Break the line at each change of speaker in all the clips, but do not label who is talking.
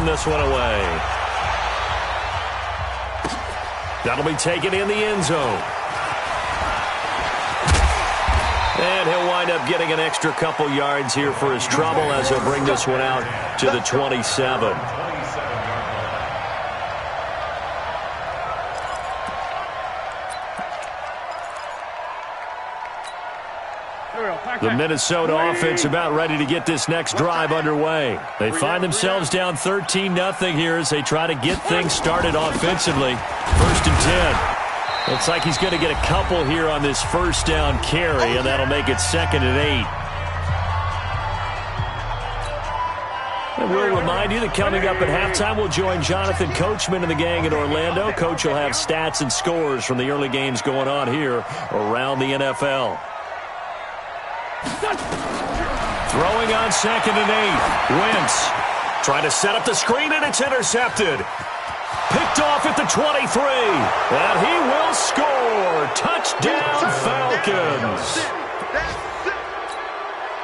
send this one away. That'll be taken in the end zone. And he'll wind up getting an extra couple yards here for his trouble as he'll bring this one out to the 27. The Minnesota offense about ready to get this next drive underway. They find themselves down 13-0 here as they try to get things started offensively. 1st and 10. Looks like he's going to get a couple here on this first down carry, and that'll make it 2nd and 8. And we'll remind you that coming up at halftime, we'll join Jonathan Coachman and the gang in Orlando. Coach will have stats and scores from the early games going on here around the NFL. Throwing on 2nd and 8. Wentz trying to set up the screen, and it's intercepted. Picked off at the 23. And he will score. Touchdown, Falcons.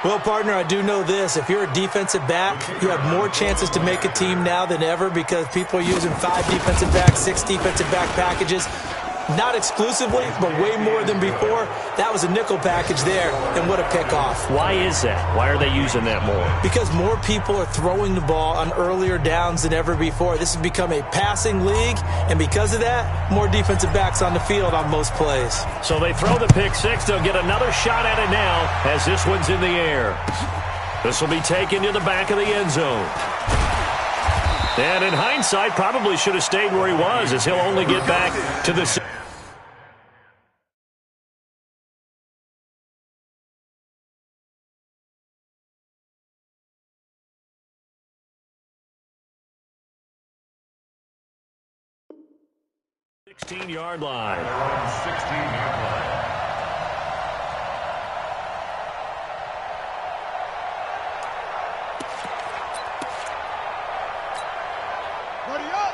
Well, partner, I do know this. If you're a defensive back, you have more chances to make a team now than ever because people are using 5 defensive backs, 6 defensive back packages. Not exclusively, but way more than before. That was a nickel package there, and what a pickoff.
Why is that? Why are they using that more?
Because more people are throwing the ball on earlier downs than ever before. This has become a passing league, and because of that, more defensive backs on the field on most plays.
So they throw the pick six. They'll get another shot at it now as this one's in the air. This will be taken to the back of the end zone. And in hindsight, probably should have stayed where he was as he'll only get back to the 16-yard line. 16-yard line.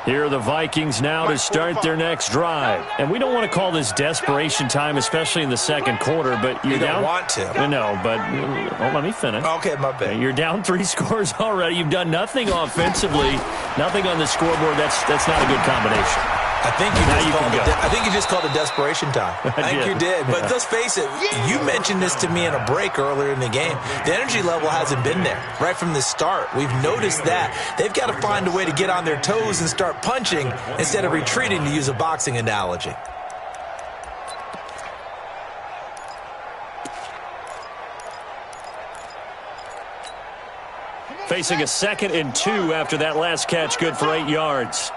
Here are the Vikings now to start their next drive. And we don't want to call this desperation time, especially in the second quarter, but you're down.
You don't want to.
No, but let me finish.
Okay, my bad.
You're down 3 scores already. You've done nothing offensively, nothing on the scoreboard. That's not a good combination.
I think you just called it desperation time. I think you did. But let's face it, you mentioned this to me in a break earlier in the game. The energy level hasn't been there right from the start. We've noticed that. They've got to find a way to get on their toes and start punching instead of retreating, to use a boxing analogy.
Facing a 2nd and 2 after that last catch, good for 8 yards.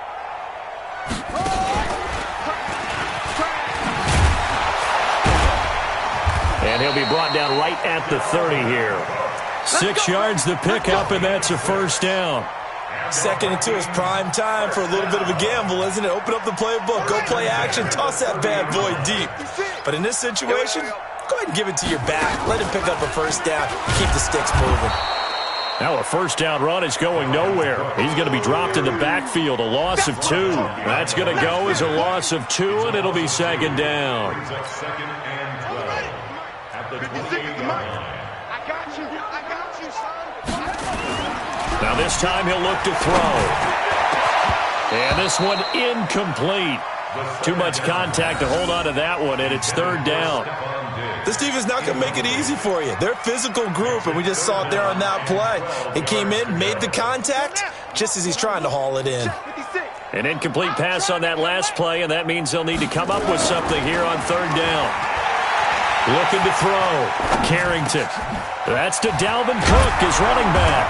And he'll be brought down right at the 30 here. 6 yards the pickup, and that's a first down.
2nd and 2 is prime time for a little bit of a gamble, isn't it? Open up the playbook, go play action, toss that bad boy deep. But in this situation, go ahead and give it to your back. Let him pick up a first down. Keep the sticks moving.
Now a first down run is going nowhere. He's going to be dropped in the backfield, a loss of 2. That's going to go as a loss of 2, and it'll be 2nd down. Now this time he'll look to throw. And this one incomplete. Too much contact to hold on to that one, and it's 3rd down.
This defense not going to make it easy for you. They're a physical group, and we just saw it there on that play. He came in, made the contact, just as he's trying to haul it in.
An incomplete pass on that last play, and that means they'll need to come up with something here on 3rd down. Looking to throw. Carrington. That's to Dalvin Cook, his running back.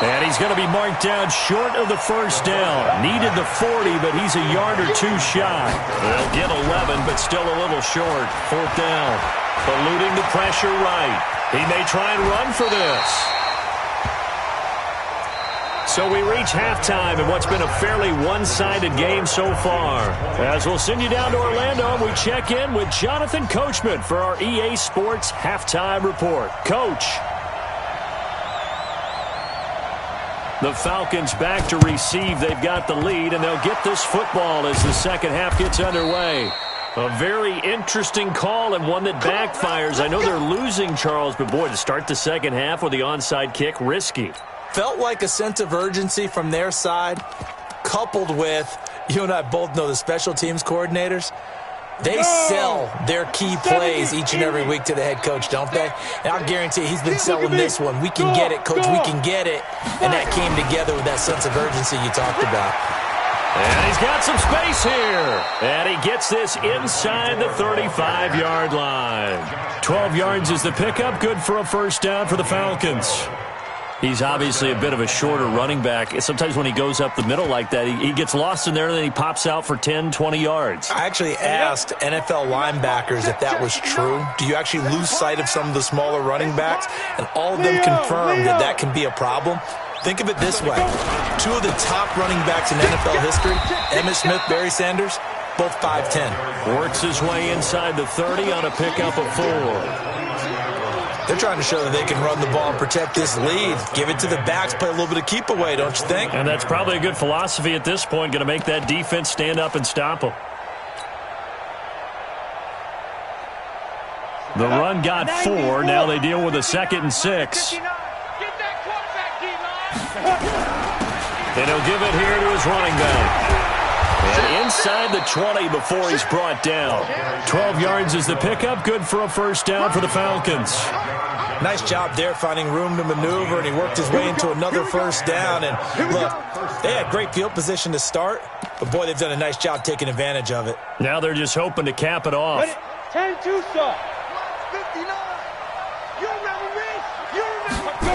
And he's going to be marked down short of the first down. Needed the 40, but he's a yard or 2 shy. They'll get 11, but still a little short. 4th down. Eluding the pressure right. He may try and run for this. So we reach halftime in what's been a fairly one-sided game so far. As we'll send you down to Orlando, and we check in with Jonathan Coachman for our EA Sports Halftime Report. Coach. The Falcons back to receive. They've got the lead, and they'll get this football as the second half gets underway. A very interesting call and one that backfires. I know they're losing, Charles, but boy, to start the second half with the onside kick, risky.
Felt like a sense of urgency from their side, coupled with, you and I both know the special teams coordinators, they sell their key plays each and every week to the head coach, don't they? And I'll guarantee he's been selling this one. We can get it, coach, we can get it. And that came together with that sense of urgency you talked about.
And he's got some space here. And he gets this inside the 35-yard line. 12 yards is the pickup. Good for a first down for the Falcons. He's obviously a bit of a shorter running back. Sometimes when he goes up the middle like that, he gets lost in there, and then he pops out for 10, 20 yards.
I actually asked NFL linebackers if that was true. Do you actually lose sight of some of the smaller running backs? And all of them confirmed that that can be a problem. Think of it this way. Two of the top running backs in NFL history, Emmitt Smith, Barry Sanders, both 5'10".
Works his way inside the 30 on a pickup of 4.
They're trying to show that they can run the ball and protect this lead. Give it to the backs, play a little bit of keep away, don't you think?
And that's probably a good philosophy at this point, going to make that defense stand up and stop them. The run got 4. Now they deal with a 2nd and 6. And he'll give it here to his running back. And inside the 20 before he's brought down. 12 yards is the pickup. Good for a first down for the Falcons.
Nice job there finding room to maneuver, and he worked his way into another first down. And look, they had great field position to start, but boy, they've done a nice job taking advantage of it.
Now they're just hoping to cap it off.
10-2, sir. 59. You remember me? You remember.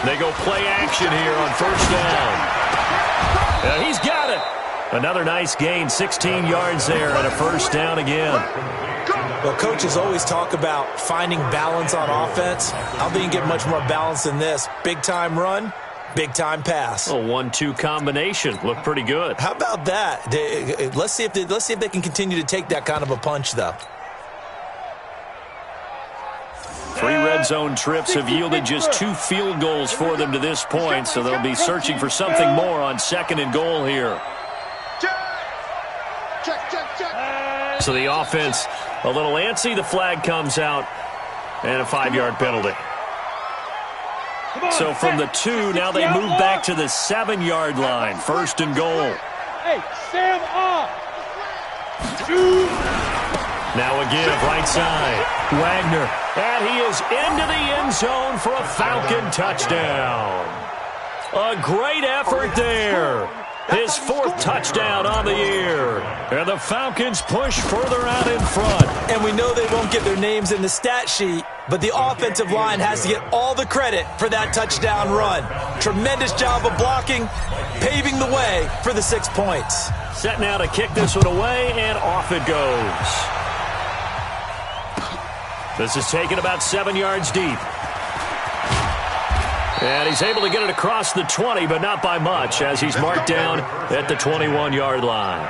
They go play action here on first down. He's got it. Another nice gain, 16 yards there, and a first down again.
Well, coaches always talk about finding balance on offense. I don't think you can get much more balance than this. Big-time run, big-time pass.
A 1-2 combination. Looked pretty good.
How about that? Let's see if they can continue to take that kind of a punch, though.
3 red zone trips have yielded just 2 field goals for them to this point, so they'll be searching for something more on 2nd and goal here. So the offense a little antsy. The flag comes out, and a 5-yard penalty. So from the 2, now they move back to the 7-yard line. 1st and goal.
Hey, Sam up.
Now a give, right side. Wagner. And he is into the end zone for a Falcon touchdown. A great effort there. His 4th touchdown on the year. And the Falcons push further out in front.
And we know they won't get their names in the stat sheet, but the offensive line has to get all the credit for that touchdown run. Tremendous job of blocking, paving the way for the 6 points.
Set now to kick this one away, and off it goes. This is taken about 7 yards deep. And he's able to get it across the 20, but not by much, as he's marked down at the 21-yard line.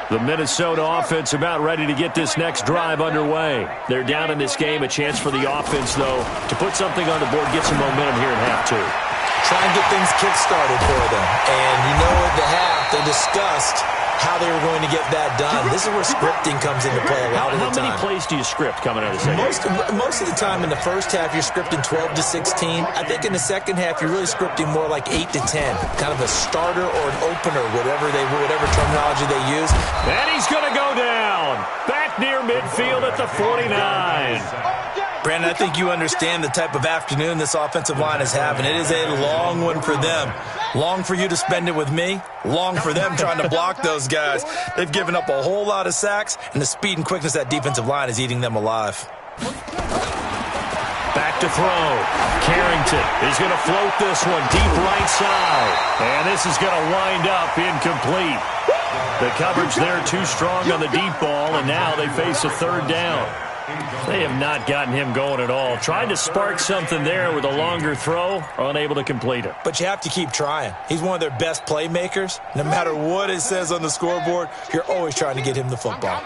The Minnesota offense about ready to get this next drive underway. They're down in this game. A chance for the offense, though, to put something on the board, get some momentum here in half 2.
Try and get things kick-started for them. And you know at the half, they discussed how they were going to get that done. This is where scripting comes into play a lot of the time.
How many plays do you script coming out of the second?
Most of the time in the first half, you're scripting 12 to 16. I think in the second half, you're really scripting more like 8 to 10. Kind of a starter or an opener, whatever terminology they use.
And he's going to go down. Back near midfield at the 49.
Brandon, I think you understand the type of afternoon this offensive line is having. It is a long one for them. Long for you to spend it with me. Long for them trying to block those guys. They've given up a whole lot of sacks, and the speed and quickness of that defensive line is eating them alive.
Back to throw. Carrington is going to float this one deep right side. And this is going to wind up incomplete. The coverage there too strong on the deep ball, and now they face a 3rd down. They have not gotten him going at all. Tried to spark something there with a longer throw, unable to complete it.
But you have to keep trying. He's one of their best playmakers. No matter what it says on the scoreboard, you're always trying to get him the football.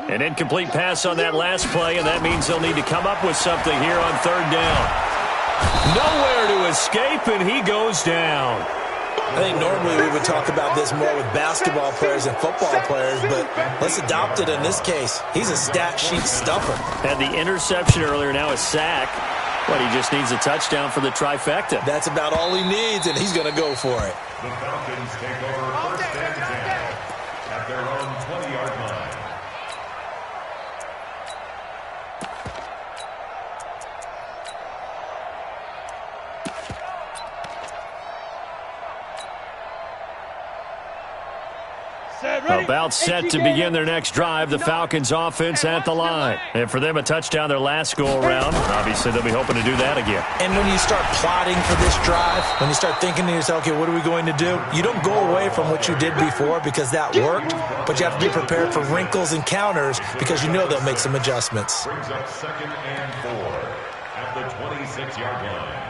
An incomplete pass on that last play, and that means they'll need to come up with something here on 3rd down. Nowhere to escape, and he goes down.
I think normally we would talk about this more with basketball players and football players, but let's adopt it in this case. He's a stat sheet stuffer.
Had the interception earlier, now a sack. But he just needs a touchdown for the trifecta.
That's about all he needs, and he's going to go for it.
The Falcons take over first and 10 at their own 20-yard line.
About set to begin their next drive. The Falcons offense at the line. And for them, a touchdown their last go-around. Obviously, they'll be hoping to do that again.
And when you start plotting for this drive, when you start thinking to yourself, okay, what are we going to do? You don't go away from what you did before because that worked, but you have to be prepared for wrinkles and counters because you know they'll make some adjustments.
Brings up 2nd and 4 at the 26-yard line.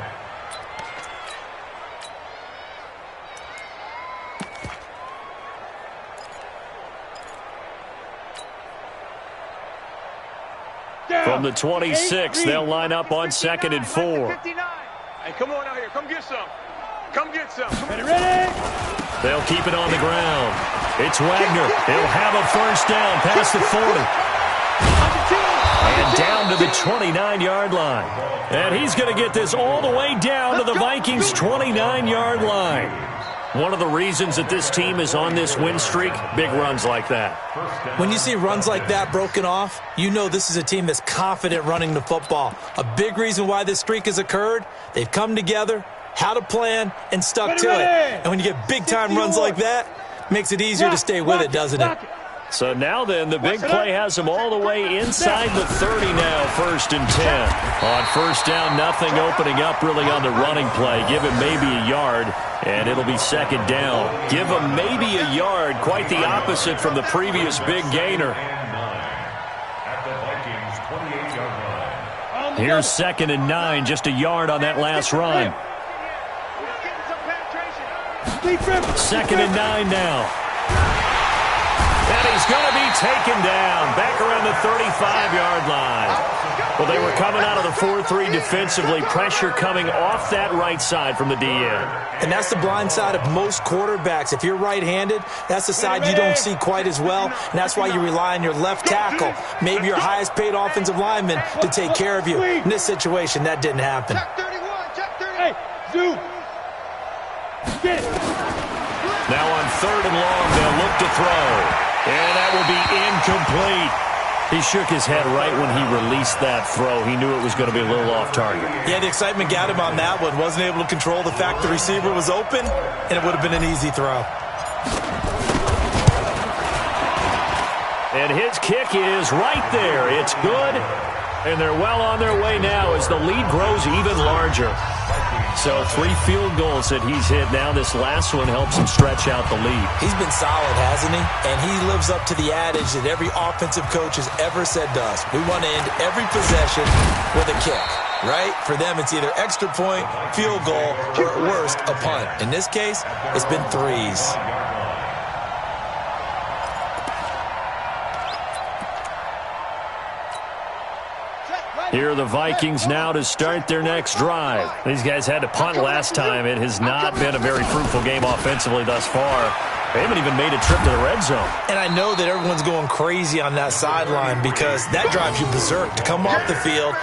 From the 26, they'll line up on 2nd and 4.
Hey, come on out here. Come get some. Come get some.
Ready? They'll keep it on the ground. It's Wagner. He'll have a first down past the 40. And down to the 29-yard line. And he's going to get this all the way down to the Vikings' 29-yard line. One of the reasons that this team is on this win streak, big runs like that.
When you see runs like that broken off, you know this is a team that's confident running the football. A big reason why this streak has occurred, they've come together, had a plan, and stuck to it. And when you get big-time runs like that, makes it easier to stay with it, doesn't it?
So now then, the big play has them all the way inside the 30 now, 1st and 10. On first down, nothing opening up really on the running play. Give him maybe a yard, and it'll be 2nd down. Give him maybe a yard, quite the opposite from the previous big gainer. Here's 2nd and 9, just a yard on that last run. 2nd and 9 now. And he's going to be taken down back around the 35-yard line. Well, they were coming out of the 4-3 defensively. Pressure coming off that right side from the DN.
And that's the blind side of most quarterbacks. If you're right-handed, that's the side you don't see quite as well. And that's why you rely on your left tackle, maybe your highest-paid offensive lineman, to take care of you. In this situation, that didn't happen.
Check 31. Check 30. Hey, zoom. Get it.
Now on 3rd and long, they'll look to throw. And that will be incomplete. He shook his head right when he released that throw. He knew it was going to be a little off target.
Yeah, the excitement got him on that one. Wasn't able to control the fact the receiver was open, and it would have been an easy throw.
And his kick is right there. It's good, and they're well on their way now as the lead grows even larger. So 3 field goals that he's hit now. This last one helps him stretch out the lead.
He's been solid, hasn't he? And he lives up to the adage that every offensive coach has ever said to us. We want to end every possession with a kick, right? For them, it's either extra point, field goal, or at worst, a punt. In this case, it's been 3s.
Here are the Vikings now to start their next drive. These guys had to punt last time. It has not been a very fruitful game offensively thus far. They haven't even made a trip to the red zone.
And I know that everyone's going crazy on that sideline because that drives you berserk to come off the field,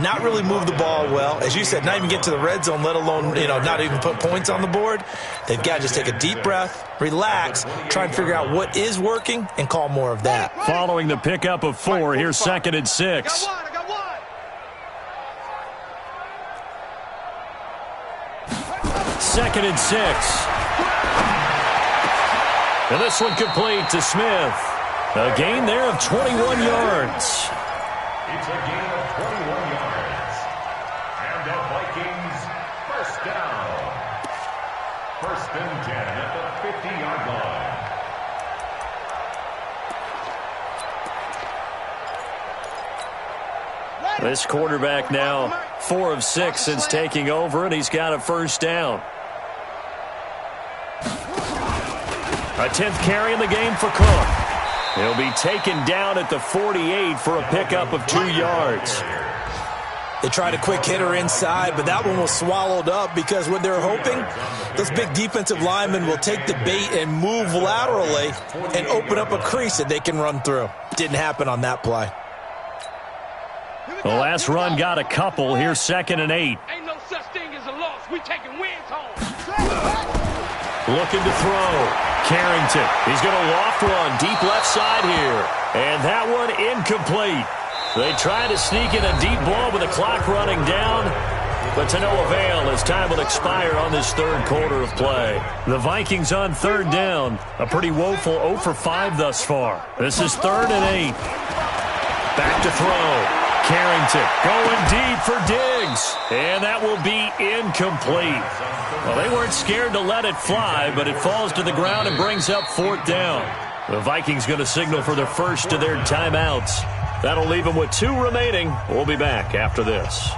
not really move the ball well. As you said, not even get to the red zone, let alone, not even put points on the board. They've got to just take a deep breath, relax, try and figure out what is working, and call more of that.
Following the pickup of 4, here's 2nd and 6. 2nd and 6. And this one complete to Smith. A gain there of 21 yards.
It's a gain of 21 yards. And the Vikings first down. 1st and 10 at the 50-yard line.
This quarterback now 4 of 6 since taking over, and he's got a first down. A 10th carry in the game for Cook. He'll be taken down at the 48 for a pickup of 2 yards.
They tried a quick hitter inside, but that one was swallowed up because what they're hoping, those big defensive linemen will take the bait and move laterally and open up a crease that they can run through. Didn't happen on that play.
The last run got a couple. Here's 2nd and 8.
Ain't no such thing as a loss. We taking wins home.
Looking to throw. Carrington. He's going to loft one deep left side here. And that one incomplete. They try to sneak in a deep ball with the clock running down, but to no avail as time will expire on this 3rd quarter of play. The Vikings on 3rd down. A pretty woeful 0 for 5 thus far. This is 3rd and 8. Back to throw. Carrington going deep for Diggs. And that will be incomplete. Well, they weren't scared to let it fly, but it falls to the ground and brings up 4th down. The Vikings going to signal for the first of their timeouts. That'll leave them with 2 remaining. We'll be back after this.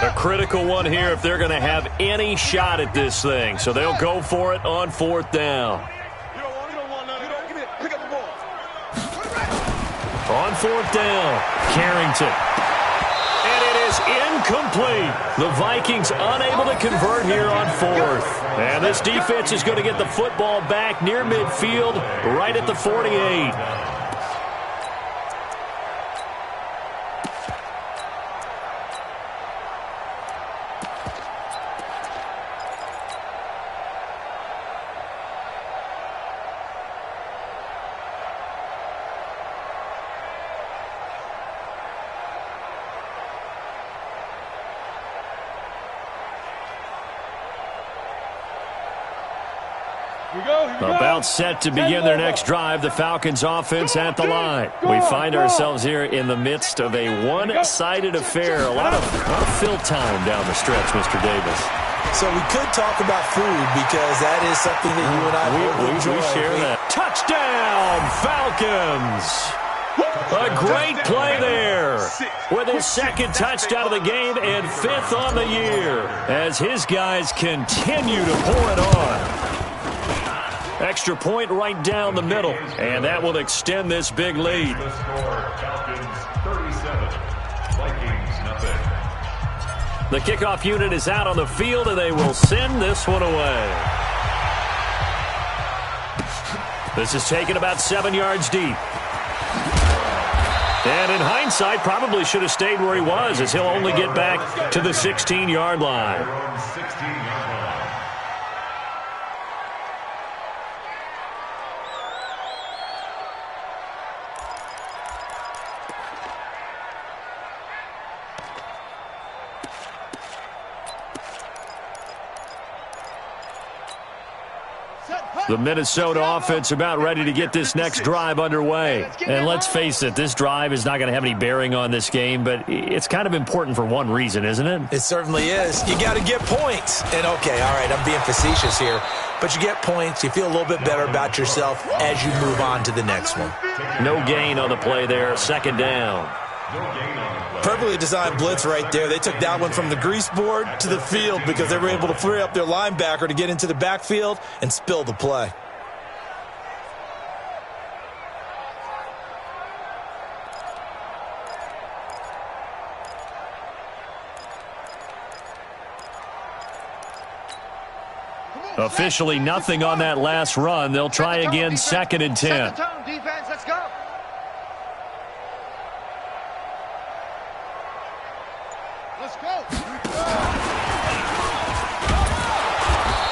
A critical one here if they're going to have any shot at this thing. So they'll go for it on 4th down. On 4th down, Carrington. And it is incomplete. The Vikings unable to convert here on 4th. And this defense is going to get the football back near midfield, right at the 48. About set to begin their next drive, the Falcons offense at the line. We find ourselves here in the midst of a one-sided affair. A lot of fill time down the stretch, Mr. Davis.
So we could talk about food because that is something that you and I
we share that. Touchdown, Falcons! A great play there with his 2nd touchdown of the game and 5th on the year as his guys continue to pour it on. Extra point right down the middle, and that will extend this big lead.
The score, Falcons 37, Vikings nothing.
The kickoff unit is out on the field, and they will send this one away. This is taken about 7 yards deep. And in hindsight, probably should have stayed where he was, as he'll only get back to the 16-yard line. The Minnesota offense about ready to get this next drive underway. And let's face it, this drive is not going to have any bearing on this game, but it's kind of important for one reason, isn't it?
It certainly is. You got to get points. And, okay, all right, I'm being facetious here, but you get points. You feel a little bit better about yourself as you move on to the next one.
No gain on the play there, 2nd down.
Perfectly designed blitz right there. They took that one from the grease board to the field because they were able to free up their linebacker to get into the backfield and spill the play.
Officially nothing on that last run. They'll try again, 2nd and 10.
Defense, let's go.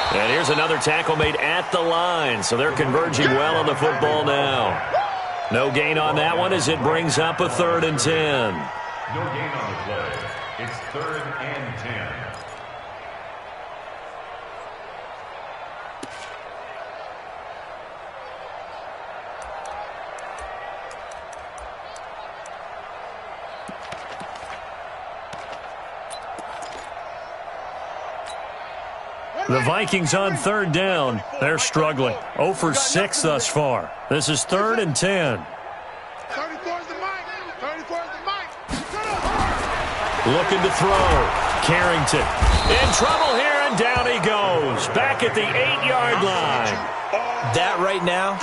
And here's another tackle made at the line, so they're converging well on the football now. No gain on that one as it brings up a 3rd and 10.
No gain on the play. It's 3rd and 10.
The Vikings on 3rd down. They're struggling. 0 for 6 thus far. This is 3rd and 10.
34 is the mic. 34 is the mic.
Looking to throw. Carrington in trouble here and down he goes. Back at the 8-yard line.
That right now,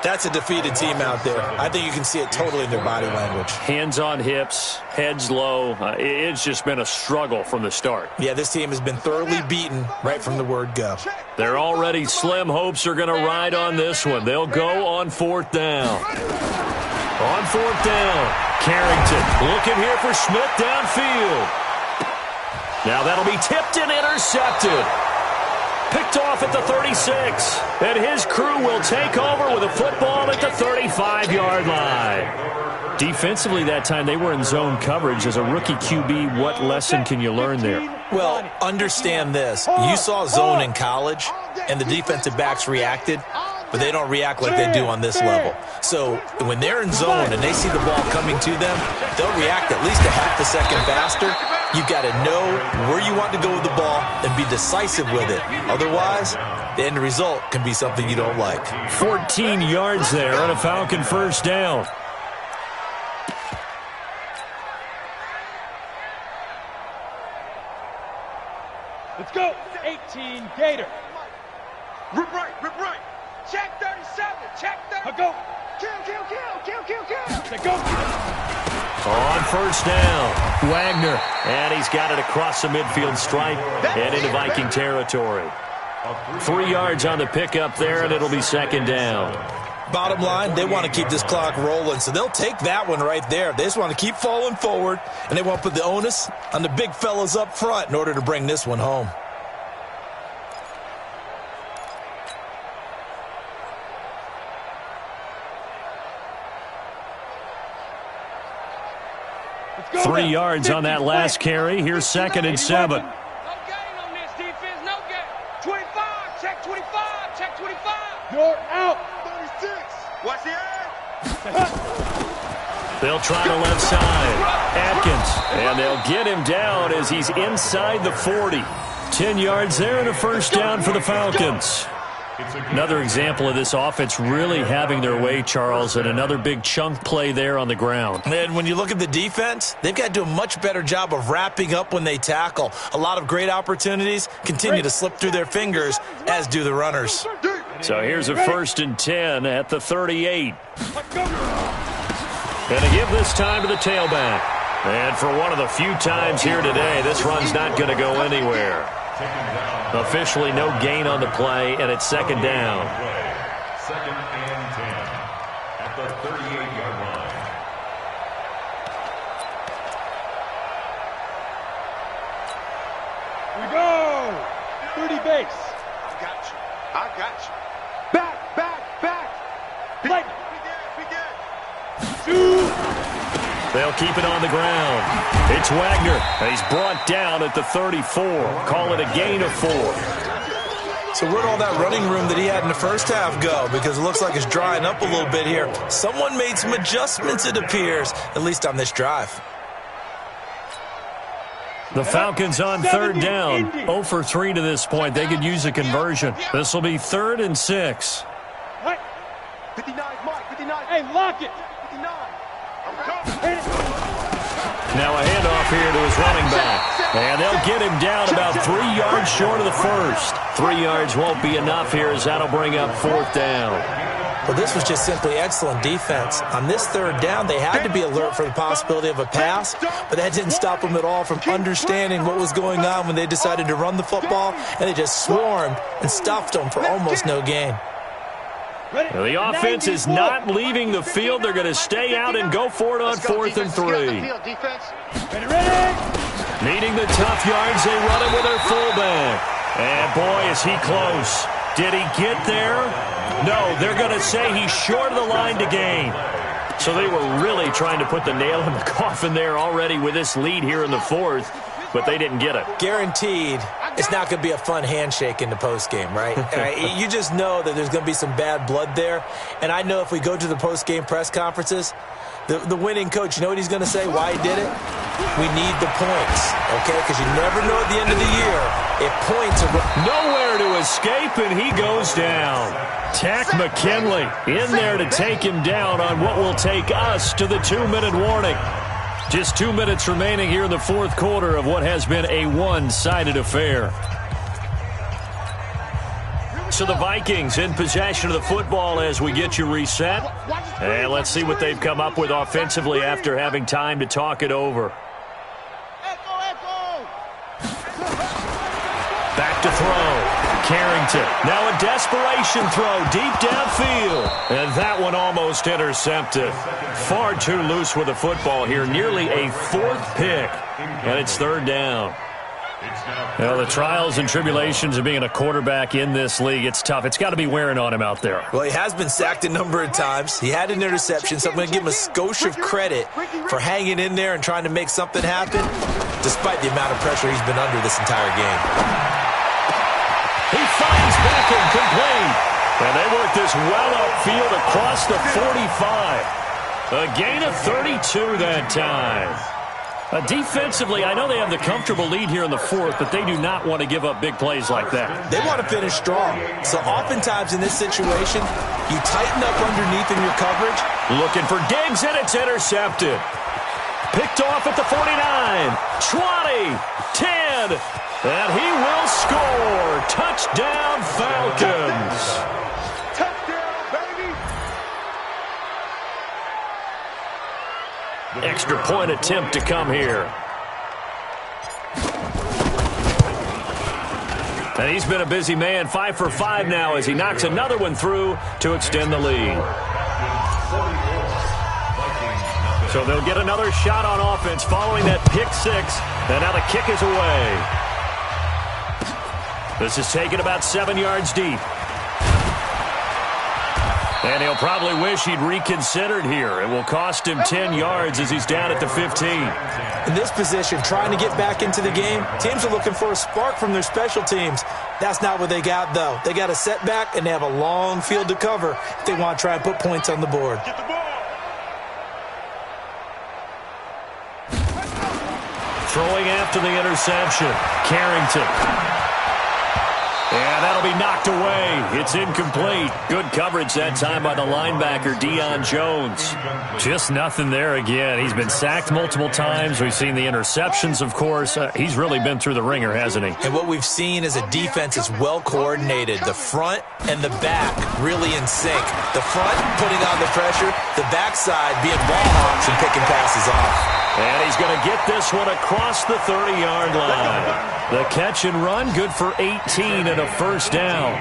that's a defeated team out there. I think you can see it totally in their body language.
Hands on hips, heads low. It's just been a struggle from the start.
Yeah, this team has been thoroughly beaten right from the word go.
Their already slim hopes are going to ride on this one. They'll go on 4th down. On 4th down, Carrington looking here for Smith downfield. Now that'll be tipped and intercepted. Picked off at the 36. And his crew will take over with a football at the 35-yard line. Defensively that time, they were in zone coverage. As a rookie QB, what lesson can you learn there?
Well, understand this. You saw zone in college, and the defensive backs reacted, but they don't react like they do on this level. So when they're in zone and they see the ball coming to them, they'll react at least a half a second faster. You've got to know where you want to go with the ball and be decisive with it. Otherwise, the end result can be something you don't like.
14 yards there on a Falcon 1st down.
Let's go. 18, Gator. Rip right. Check 37. Check 30. Go. Kill. Go.
On 1st down, Wagner. And he's got it across the midfield stripe and into Viking territory. 3 yards on the pickup there, and it'll be 2nd down.
Bottom line, they want to keep this clock rolling, so they'll take that one right there. They just want to keep falling forward, and they want to put the onus on the big fellas up front in order to bring this one home.
Go
3
now.
yards on that last carry. Here's 2nd and 7.
No gain on this defense. No gain. 25. Check 25. Check 25. You're out. 36. Watch the end.
They'll try to left side. Atkins. And they'll get him down as he's inside the 40. 10 yards there and a 1st down for the Falcons. Another example of this offense really having their way, Charles, and another big chunk play there on the ground.
And when you look at the defense, they've got to do a much better job of wrapping up when they tackle. A lot of great opportunities continue to slip through their fingers, as do the runners.
So here's a 1st and 10 at the 38. And to give this time to the tailback. And for one of the few times here today, this run's not going to go anywhere. Officially no gain on the play, and it's 2nd down.
2nd and 10 at the 38-yard line.
We go. 30 base. I got you. Back. Play.
They'll keep it on the ground. It's Wagner. He's brought down at the 34. Call it a gain of 4.
So where'd all that running room that he had in the first half go? Because it looks like it's drying up a little bit here. Someone made some adjustments, it appears, at least on this drive.
The Falcons on 3rd down. 0 for 3 to this point. They could use a conversion. This will be 3rd and 6.
59, Mike, 59. Hey, lock it. 59.
Now a handoff here to his running back. And they'll get him down about 3 yards short of the 1st. 3 yards won't be enough here as that'll bring up 4th down.
Well, this was just simply excellent defense. On this 3rd down, they had to be alert for the possibility of a pass, but that didn't stop them at all from understanding what was going on when they decided to run the football, and they just swarmed and stuffed them for almost no gain.
Now, the offense is not leaving the field. They're going to stay out and go for it on 4th and 3. Needing the tough yards, they run it with their fullback. And boy, is he close. Did he get there? No, they're going to say he's short of the line to gain. So they were really trying to put the nail in the coffin there already with this lead here in the 4th, but they didn't get it.
Guaranteed, it's not going to be a fun handshake in the postgame, right? You just know that there's going to be some bad blood there. And I know if we go to the postgame press conferences, the winning coach, you know what he's going to say, why he did it? We need the points, okay? Because you never know at the end of the year if points are...
Nowhere to escape, and he goes down. Tack McKinley in there to take him down on what will take us to the 2-minute warning. Just 2 minutes remaining here in the 4th quarter of what has been a one-sided affair. So the Vikings in possession of the football as we get you reset. And let's see what they've come up with offensively after having time to talk it over. Back to throw. Carrington. Now a desperation throw deep downfield. And that one almost intercepted. Far too loose with the football here. Nearly a 4th pick. And it's 3rd down. Well, the trials and tribulations of being a quarterback in this league, it's tough. It's got to be wearing on him out there.
Well, he has been sacked a number of times. He had an interception, so I'm going to give him a skosh of credit for hanging in there and trying to make something happen, despite the amount of pressure he's been under this entire game.
He finds Beckham complete. And they work this well upfield across the 45. A gain of 32 that time. Defensively, I know they have the comfortable lead here in the 4th, but they do not want to give up big plays like that.
They want to finish strong. So oftentimes in this situation, you tighten up underneath in your coverage.
Looking for Diggs, and it's intercepted. Picked off at the 49, 20, 10, and he will score. Touchdown, Falcons.
Touchdown, baby.
Extra point attempt to come here. And he's been a busy man, 5 for 5 now as he knocks another one through to extend the lead. So they'll get another shot on offense following that pick 6. And now the kick is away. This is taken about 7 yards deep. And he'll probably wish he'd reconsidered here. It will cost him 10 yards as he's down at the 15.
In this position, trying to get back into the game, teams are looking for a spark from their special teams. That's not what they got, though. They got a setback, and they have a long field to cover if they want to try and put points on the board.
Throwing after the interception. Carrington. And that'll be knocked away. It's incomplete. Good coverage that time by the linebacker, Deion Jones. Just nothing there again. He's been sacked multiple times. We've seen the interceptions, of course. He's really been through the ringer, hasn't he?
And what we've seen is a defense is well coordinated. The front and the back really in sync. The front putting on the pressure. The backside being ball hawks and picking passes off.
And he's going to get this one across the 30-yard line. The catch and run, good for 18 and a first down.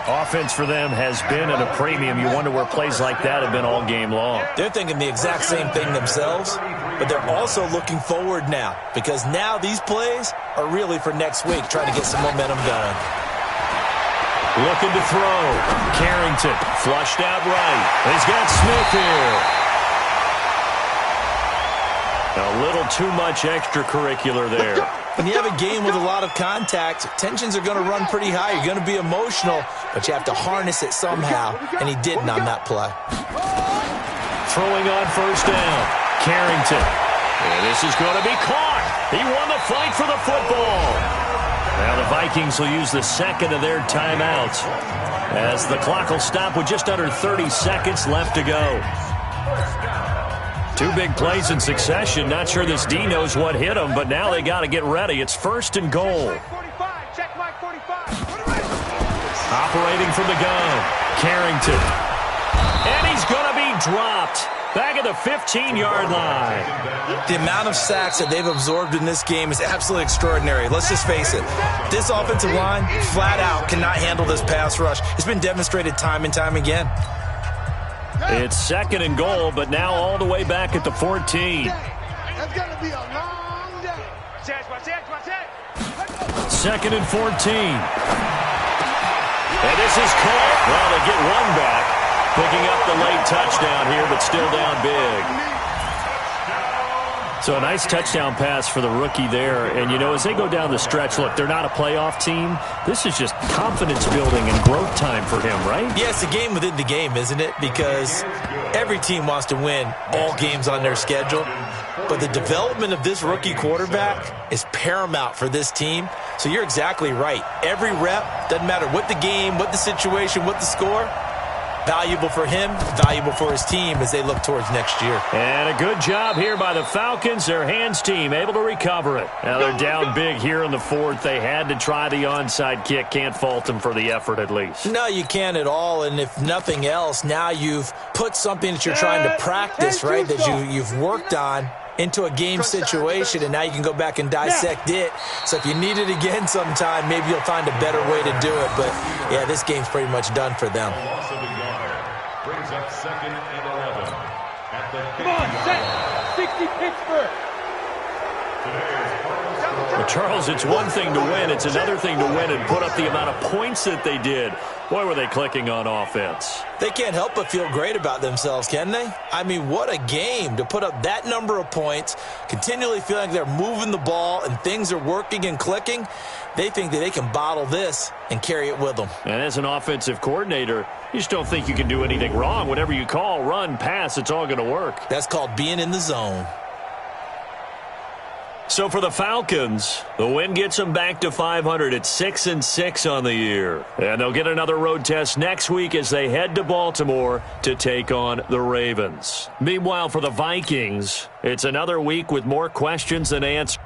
Offense for them has been at a premium. You wonder where plays like that have been all game long.
They're thinking the exact same thing themselves, but they're also looking forward now because now these plays are really for next week, trying to get some momentum going.
Looking to throw. Carrington flushed out right. He's got Smith here. A little too much extracurricular there.
When you have a game with a lot of contact, tensions are going to run pretty high. You're going to be emotional, but you have to harness it somehow, and he didn't on that play.
Throwing on first down. Carrington. And this is going to be caught. He won the fight for the football. Now the Vikings will use the second of their timeouts as the clock will stop with just under 30 seconds left to go. 2 big plays in succession. Not sure this D knows what hit him, but now they got to get ready. It's 1st and goal. Operating from the gun. Carrington. And he's going to be dropped. Back at the 15-yard line.
The amount of sacks that they've absorbed in this game is absolutely extraordinary. Let's just face it. This offensive line, flat out, cannot handle this pass rush. It's been demonstrated time and time again.
It's 2nd and goal, but now all the way back at the 14.
That's going to be a long day.
2nd and 14. And this is caught. Well, they get one back. Picking up the late touchdown here, but still down big. So a nice touchdown pass for the rookie there. And, you know, as they go down the stretch, look, they're not a playoff team. This is just confidence building and growth time for him, right?
Yeah, it's a game within the game, isn't it? Because every team wants to win all games on their schedule. But the development of this rookie quarterback is paramount for this team. So you're exactly right. Every rep, doesn't matter what the game, what the situation, what the score, Valuable for him, valuable for his team as they look towards next year.
And a good job here by the Falcons. Their hands team able to recover it. Now they're down big here in the fourth. They had to try the onside kick. Can't fault them for the effort at least.
No, you can't at all. And if nothing else, now you've put something that you're trying to practice, right, that you've worked on into a game situation, and now you can go back and dissect it. So if you need it again sometime, maybe you'll find a better way to do it. But, yeah, this game's pretty much done for them.
Brings up 2nd and 11 at the 50
Come on, set. 60 Pittsburgh.
Well, Charles, it's one thing to win. It's another thing to win and put up the amount of points that they did. Boy, were they clicking on offense.
They can't help but feel great about themselves, can they? I mean, what a game to put up that number of points, continually feeling like they're moving the ball and things are working and clicking. They think that they can bottle this and carry it with them.
And as an offensive coordinator, you just don't think you can do anything wrong. Whatever you call, run, pass, it's all going to work.
That's called being in the zone.
So for the Falcons, the win gets them back to 500 at 6-6 on the year. And they'll get another road test next week as they head to Baltimore to take on the Ravens. Meanwhile, for the Vikings, it's another week with more questions than answers.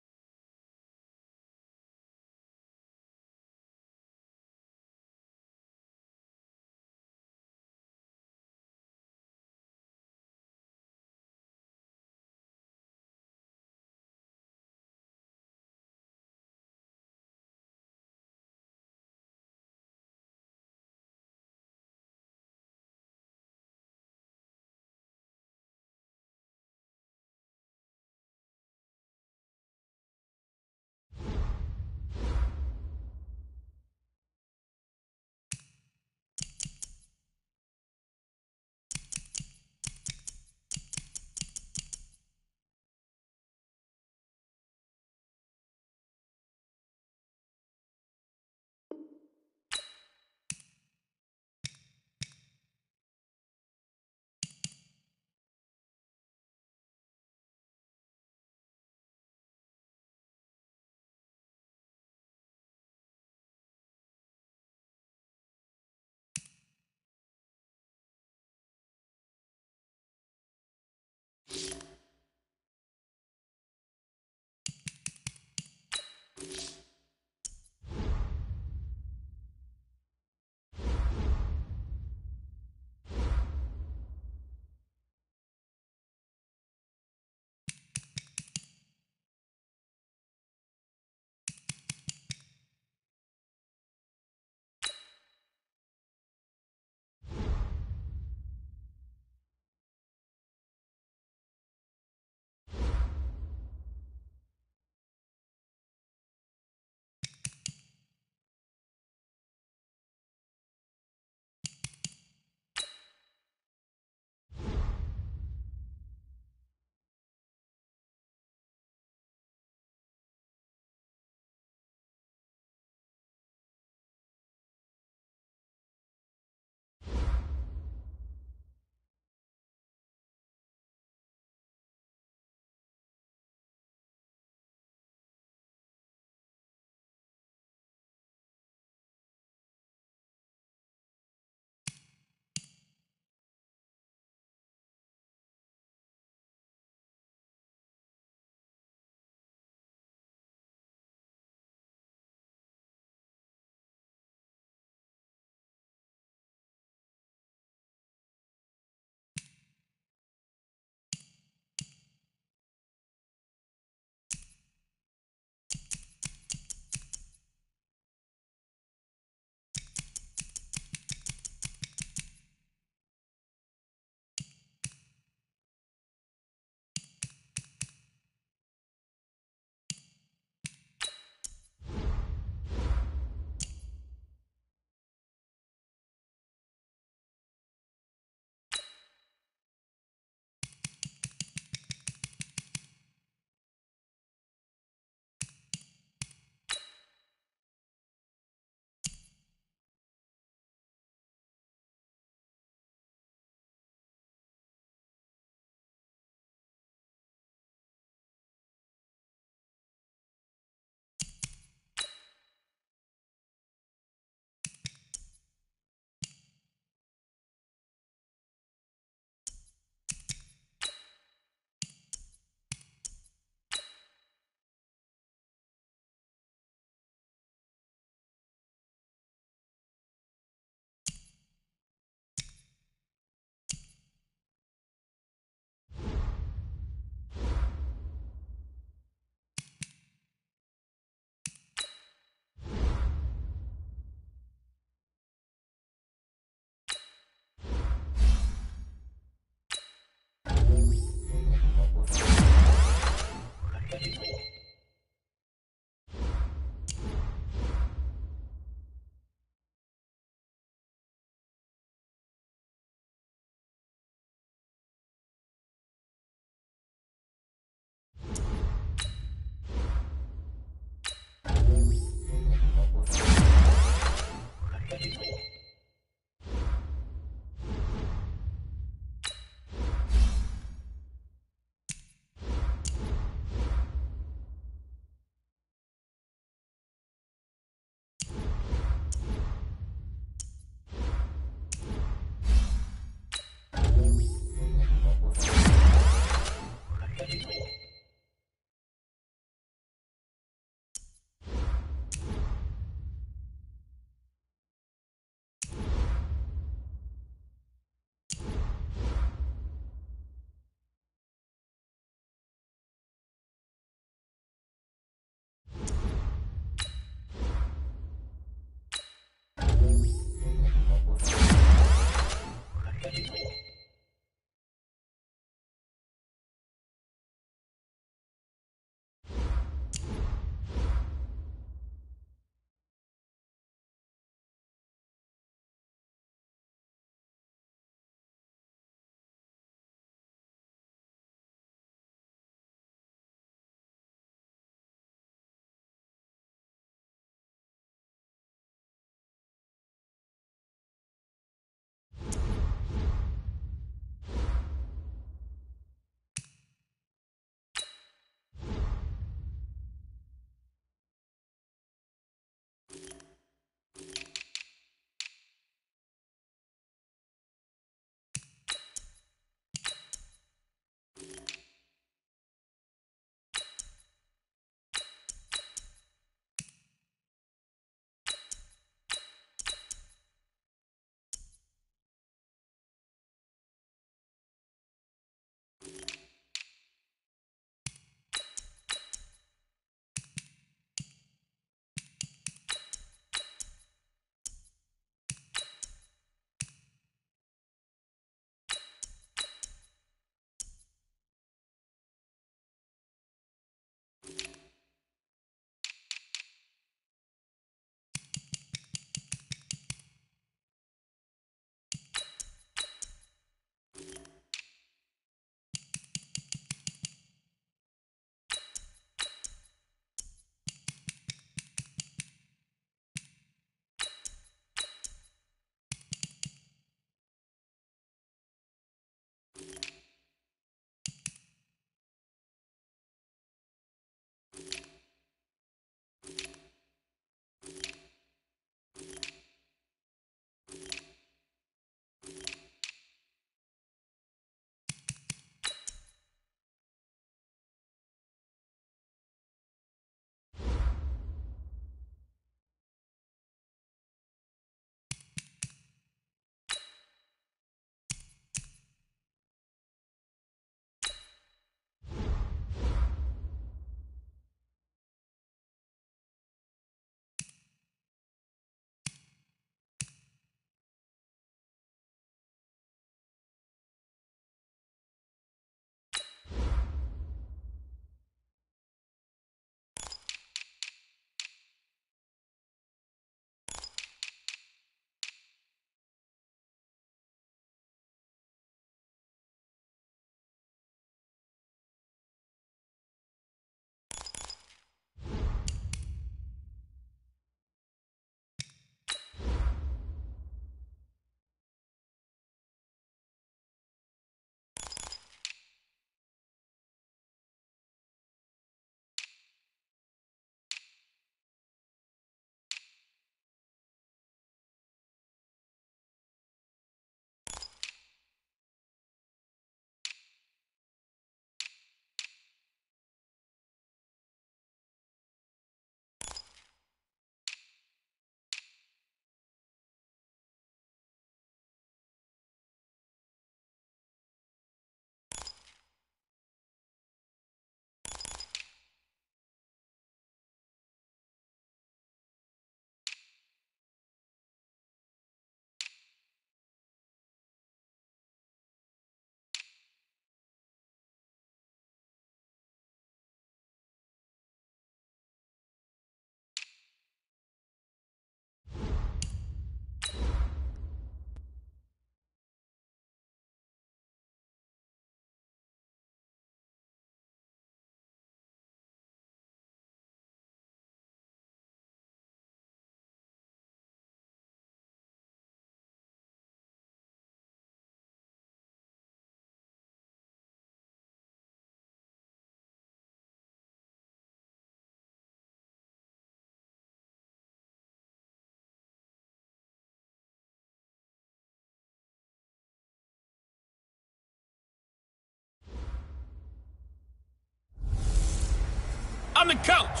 I'm the coach.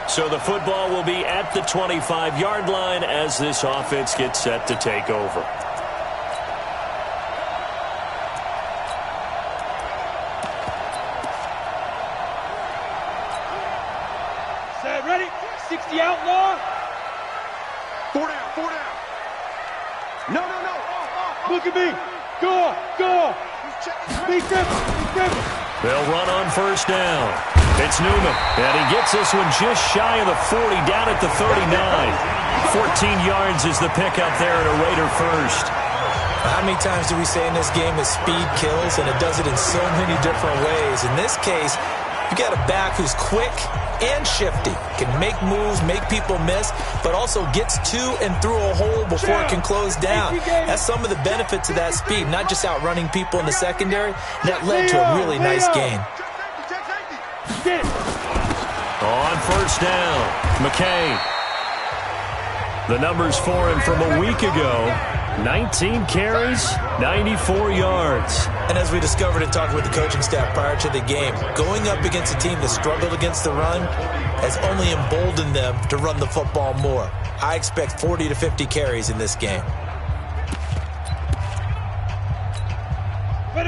So the football will be at the 25-yard line as this offense gets set to take over.
Set, ready? 60 outlaw.
4 down, 4 down. No.
Look at me. Go. Be careful.
They'll run on first down. It's Newman, and he gets this one just shy of the 40, down at the 39. 14 yards is the pickup there at a Raider first.
How many times do we say in this game that speed kills, and it does it in so many different ways? In this case, you got a back who's quick and shifty, can make moves, make people miss, but also gets to and through a hole before it can close down. That's some of the benefits of that speed, not just outrunning people in the secondary. That led to a really nice gain.
On first down, McKay. The numbers for him from a week ago: 19 carries, 94 yards.
And as we discovered in talking with the coaching staff prior to the game, going up against a team that struggled against the run has only emboldened them to run the football more. I expect 40 to 50 carries in this game.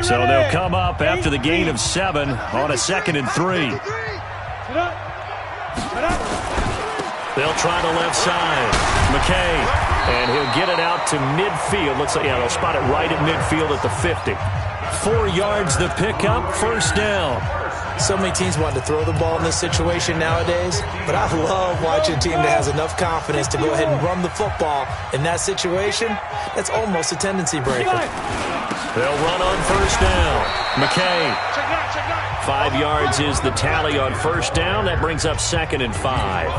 So they'll come up after the gain of 7 on a 2nd and 3. They'll try the left side. McKay, and he'll get it out to midfield. Looks like, yeah, they'll spot it right at midfield at the 50. 4 yards the pickup, first down.
So many teams want to throw the ball in this situation nowadays, but I love watching a team that has enough confidence to go ahead and run the football in that situation. That's almost a tendency breaker.
They'll run on first down. McKay. 5 yards is the tally on first down. That brings up 2nd and 5.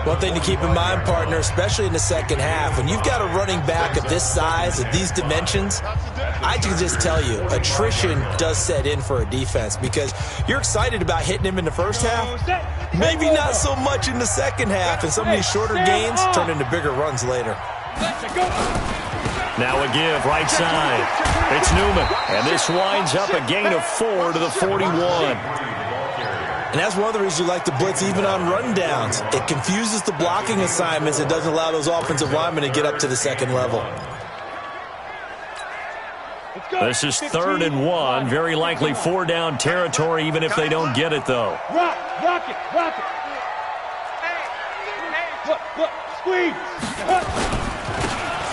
One thing to keep in mind, partner, especially in the second half, when you've got a running back of this size, of these dimensions, I can just tell you, attrition does set in for a defense because you're excited about hitting him in the first half, maybe not so much in the second half, and some of these shorter gains turn into bigger runs later.
Now a give, right side. It's Newman, and this winds up a gain of 4 to the 41.
And that's one of the reasons you like to blitz even on run downs. It confuses the blocking assignments. It doesn't allow those offensive linemen to get up to the second level.
This is 3rd and 1. Very likely 4-down territory, even if they don't get it, though.
Rock it. Look, squeeze.